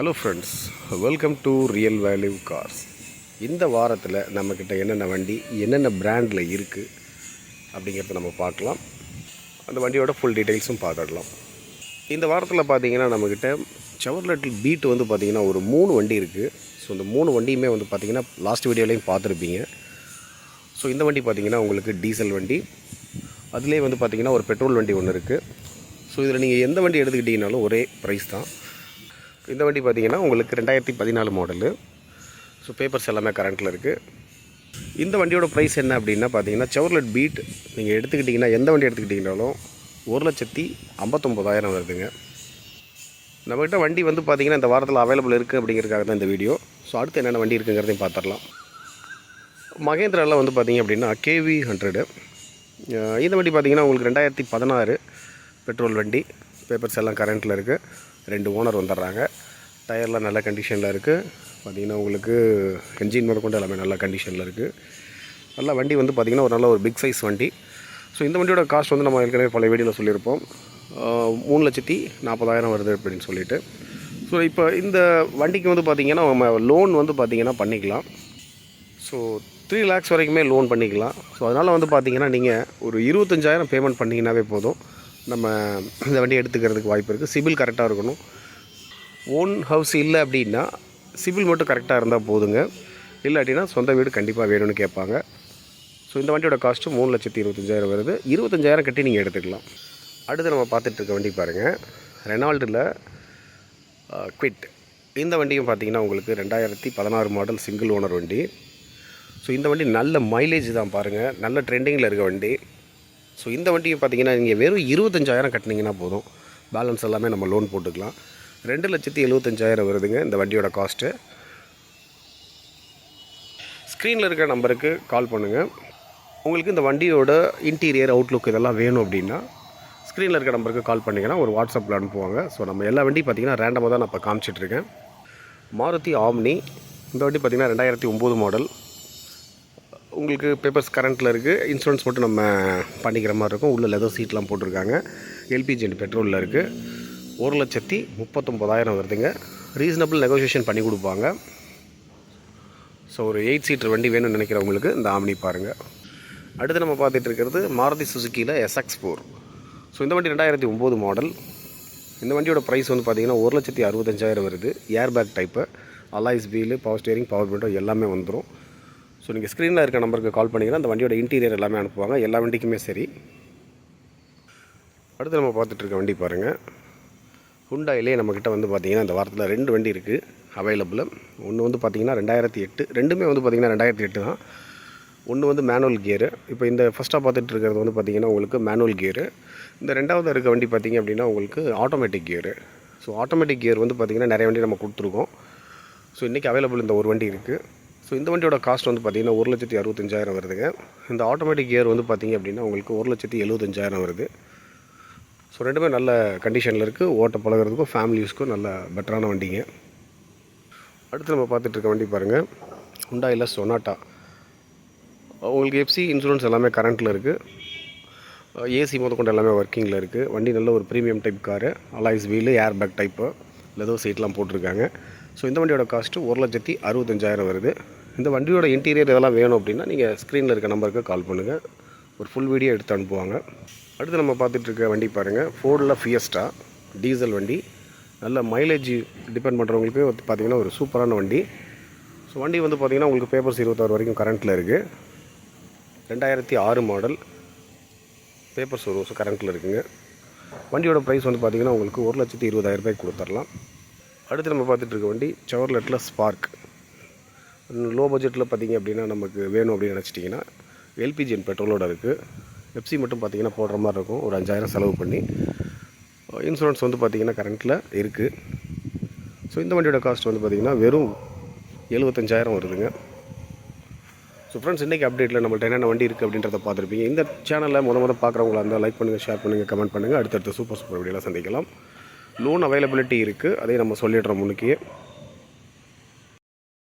Hello friends, welcome to real value cars. இந்த வாரத்தில் நம்மக்கிட்ட என்னென்ன வண்டி என்னென்ன பிராண்டில் இருக்குது அப்படிங்கிறத நம்ம பார்க்கலாம். அந்த வண்டியோட ஃபுல் டீட்டெயில்ஸும் பார்த்துடலாம். இந்த வாரத்தில் பார்த்தீங்கன்னா நம்மக்கிட்ட செவர்லெட் பீட் வந்து பார்த்திங்கன்னா ஒரு 3 வண்டி இருக்குது. ஸோ இந்த 3 வண்டியுமே வந்து பார்த்திங்கன்னா லாஸ்ட் வீடியோலையும் பார்த்துருப்பீங்க. ஸோ இந்த வண்டி பார்த்திங்கன்னா உங்களுக்கு டீசல் வண்டி, அதுலேயே வந்து பார்த்திங்கன்னா ஒரு பெட்ரோல் வண்டி ஒன்று இருக்குது. ஸோ இதில் நீங்கள் எந்த வண்டி எடுத்துக்கிட்டிங்கனாலும் ஒரே ப்ரைஸ் தான். இந்த வண்டி பார்த்திங்கன்னா உங்களுக்கு 2014 மாடலு. ஸோ பேப்பர்ஸ் எல்லாமே கரண்ட்டில் இருக்குது. இந்த வண்டியோட ப்ரைஸ் என்ன அப்படின்னா பார்த்தீங்கன்னா செவர்லெட் பீட் நீங்கள் எடுத்துக்கிட்டிங்கன்னா எந்த வண்டி எடுத்துக்கிட்டிங்கனாலும் 1,59,000 வருதுங்க. நம்மக்கிட்ட வண்டி வந்து பார்த்திங்கன்னா இந்த வாரத்தில் அவைலபிள் இருக்குது அப்படிங்கிறதுக்காக தான் இந்த வீடியோ. ஸோ அடுத்து என்னென்ன வண்டி இருக்குங்கிறதையும் பார்த்துடலாம். மகேந்திராவில் வந்து பார்த்திங்க அப்படின்னா KV100. இந்த வண்டி பார்த்திங்கன்னா உங்களுக்கு 2016 பெட்ரோல் வண்டி, பேப்பர்ஸ் எல்லாம் கரண்ட்டில் இருக்குது. 2 ஓனர் வந்துடுறாங்க. டயர்லாம் நல்ல கண்டிஷனில் இருக்குது. பார்த்திங்கன்னா உங்களுக்கு என்ஜின் முதல் கொண்டு எல்லாமே நல்ல கண்டிஷனில் இருக்குது. நல்ல வண்டி வந்து பார்த்திங்கன்னா ஒரு நல்ல ஒரு பிக் சைஸ் வண்டி. ஸோ இந்த வண்டியோட காஸ்ட் வந்து நம்ம ஏற்கனவே பல வீடியோவில் சொல்லியிருப்போம். 3,40,000 வருது அப்படின்னு சொல்லிட்டு. ஸோ இப்போ இந்த வண்டிக்கு வந்து பார்த்திங்கன்னா நம்ம லோன் வந்து பார்த்திங்கன்னா பண்ணிக்கலாம். ஸோ 3 lakhs வரைக்குமே லோன் பண்ணிக்கலாம். ஸோ அதனால் வந்து பார்த்திங்கன்னா நீங்கள் ஒரு 25,000 பேமெண்ட் பண்ணிங்கன்னாவே போதும். நம்ம இந்த வண்டி எடுத்துக்கிறதுக்கு வாய்ப்பு இருக்குது. சிபில் கரெக்டாக இருக்கணும். ஓன் ஹவுஸ் இல்லை அப்படின்னா சிபில் மட்டும் கரெக்டாக இருந்தால் போதுங்க. இல்லாட்டினா சொந்த வீடு கண்டிப்பாக வேணும்னு கேட்பாங்க. ஸோ இந்த வண்டியோட காஸ்ட்டு 3,25,000 வருது. 25,000 கட்டி நீங்கள் எடுத்துக்கலாம். அடுத்து நம்ம பார்த்துட்ருக்க வண்டி பாருங்கள், ரெனால்டில் குவிட். இந்த வண்டியும் பார்த்திங்கன்னா உங்களுக்கு 2016 மாடல் சிங்கிள் ஓனர் வண்டி. ஸோ இந்த வண்டி நல்ல மைலேஜ் தான் பாருங்கள், நல்ல ட்ரெண்டிங்கில் இருக்க வண்டி. ஸோ இந்த வண்டியை பார்த்திங்கன்னா நீங்கள் வெறும் 25,000 கட்டினீங்கன்னா போதும். பேலன்ஸ் எல்லாமே நம்ம லோன் போட்டுக்கலாம். 2,75,000 வருதுங்க இந்த வண்டியோட காஸ்ட்டு. ஸ்க்ரீனில் இருக்கிற நம்பருக்கு கால் பண்ணுங்கள். உங்களுக்கு இந்த வண்டியோட இன்டீரியர் அவுட்லுக் இதெல்லாம் வேணும் அப்படின்னா ஸ்க்ரீனில் இருக்கிற நம்பருக்கு கால் பண்ணிங்கன்னா ஒரு வாட்ஸ்அப்பில் அனுப்புவாங்க. ஸோ நம்ம எல்லா வண்டி பார்த்திங்கன்னா ரேண்டமாக தான் நான் இப்போ காமிச்சிட்ருக்கேன். மாருதி ஆம்னி. இந்த வண்டி பார்த்திங்கன்னா 2009 மாடல். உங்களுக்கு பேப்பர்ஸ் கரண்ட்டில் இருக்குது. இன்சூரன்ஸ் மட்டும் நம்ம பண்ணிக்கிற மாதிரி இருக்கும். உள்ள லெதர் சீட்லாம் போட்டிருக்காங்க. எல்பிஜி அண்ட் பெட்ரோலில் இருக்குது. 1,39,000 வருதுங்க. ரீசனபிள் நெகோசியேஷன் பண்ணி கொடுப்பாங்க. ஸோ ஒரு 8 சீட்டர் வண்டி வேணும்னு நினைக்கிறவங்களுக்கு இந்த ஆம்னி பாருங்கள். அடுத்து நம்ம பார்த்துட்டு இருக்கிறது மாருதி சுசுக்கியில் SX4. ஸோ இந்த வண்டி 2009 மாடல். இந்த வண்டியோட ப்ரைஸ் வந்து பார்த்திங்கன்னா 1,65,000 வருது. ஏர் bag type, alloys wheel, power steering, power window எல்லாமே வந்துடும். ஸோ நீங்கள் ஸ்க்ரீனில் இருக்க நம்பருக்கு கால் பண்ணிங்கன்னா அந்த வண்டியோட இன்டீரியர் எல்லாமே அனுப்புவாங்க. எல்லா வண்டிக்குமே சரி. அடுத்து நம்ம பார்த்துட்ருக்க வண்டி பாருங்கள், ஹுண்டாயிலே நம்மக்கிட்ட வந்து பார்த்திங்கன்னா இந்த வாரத்தில் 2 வண்டி இருக்குது அவைலபிள். ஒன்று வந்து பார்த்திங்கன்னா 2008, ரெண்டுமே வந்து பார்த்திங்கன்னா 2008 தான். ஒன்று வந்து மேனுவல் கியரு. இப்போ இந்த ஃபஸ்ட்டாக பார்த்துட்டு இருக்கிறது வந்து பார்த்திங்கன்னா உங்களுக்கு மேனுவல் கியரு. இந்த ரெண்டாவது இருக்க வண்டி பார்த்திங்க அப்படின்னா உங்களுக்கு automatic gear. So automatic gear வந்து பார்த்திங்கன்னா நிறைய வண்டி நம்ம கொடுத்துருக்கோம். ஸோ இன்றைக்கி அவைலபிள் இந்த ஒரு வண்டி இருக்குது. ஸோ இந்த வண்டியோட காஸ்ட் வந்து பார்த்திங்கன்னா 1,65,000 வருதுங்க. இந்த ஆட்டோமேட்டிக் கியர் வந்து பார்த்திங்க அப்படின்னா உங்களுக்கு 1,75,000 வருது. ஸோ ரெண்டுமே நல்ல கண்டிஷனில் இருக்குது. ஓட்ட பழகிறதுக்கும் ஃபேமிலி யூஸ்க்கும் நல்ல பெட்டரான வண்டிங்க. அடுத்து நம்ம பார்த்துட்ருக்க வண்டி பாருங்கள், ஹுண்டாயில் சொனாட்டா. உங்களுக்கு எஃப்சி இன்சூரன்ஸ் எல்லாமே கரண்ட்டில் இருக்குது. ஏசி முதற்கொண்டு எல்லாமே ஒர்க்கிங்கில் இருக்குது. வண்டி நல்ல ஒரு premium type car, alloys wheel, air bag type, leather சீட்லாம் போட்டிருக்காங்க. ஸோ இந்த வண்டியோட காஸ்ட்டு 1,65,000 வருது. இந்த வண்டியோட இன்டீரியர் இதெல்லாம் வேணும் அப்படின்னா நீங்கள் ஸ்க்ரீனில் இருக்க நம்பருக்கு கால் பண்ணுங்கள். ஒரு ஃபுல் வீடியோ எடுத்து அனுப்புவாங்க. அடுத்து நம்ம பார்த்துட்ருக்க வண்டி பாருங்கள், ஃபோர்டில் ஃபியஸ்டா டீசல் வண்டி. நல்ல மைலேஜ் டிபெண்ட் பண்ணுறவங்களுக்கு பார்த்திங்கன்னா ஒரு சூப்பரான வண்டி. ஸோ வண்டி வந்து பார்த்திங்கன்னா உங்களுக்கு பேப்பர்ஸ் 26 வரைக்கும் கரண்ட்டில் இருக்குது. 2006 மாடல், பேப்பர்ஸ் ஒரு வருஷம் கரண்ட்டில் இருக்குதுங்க. வண்டியோட ப்ரைஸ் வந்து பார்த்திங்கன்னா உங்களுக்கு 1,20,000 கொடுத்துடலாம். அடுத்து நம்ம பார்த்துட்ருக்க வண்டி செவர்லெட்டில் ஸ்பார்க். லோ பட்ஜெட்டில் பார்த்திங்க அப்படின்னா நமக்கு வேணும் அப்படின்னு நினச்சிட்டிங்கன்னா எல்பிஜி அண்ட் பெட்ரோலோடு இருக்குது. எஃப்சி மட்டும் பார்த்திங்கன்னா போடுற மாதிரி இருக்கும். ஒரு 5,000 செலவு பண்ணி. இன்சூரன்ஸ் வந்து பார்த்திங்கன்னா கரண்ட்டில் இருக்குது. ஸோ இந்த வண்டியோட காஸ்ட் வந்து பார்த்திங்கன்னா வெறும் 75,000 வருதுங்க. ஸோ ஃப்ரெண்ட்ஸ், இன்றைக்கி அப்டேட்டில் நம்மள்ட்ட என்னென்ன வண்டி இருக்குது அப்படின்றத பார்த்துருப்பீங்க. இந்த சேனலில் முத பார்க்குறவங்களா இருந்தால் லைக் பண்ணுங்கள், ஷேர் பண்ணுங்கள், கமெண்ட் பண்ணுங்கள். அடுத்தடுத்த சூப்பர் வீடியோலாம் சந்திக்கலாம். லோன் அவைலபிலிட்டி இருக்குது, அதையும் நம்ம சொல்லிடுறோம் முன்னுக்கே.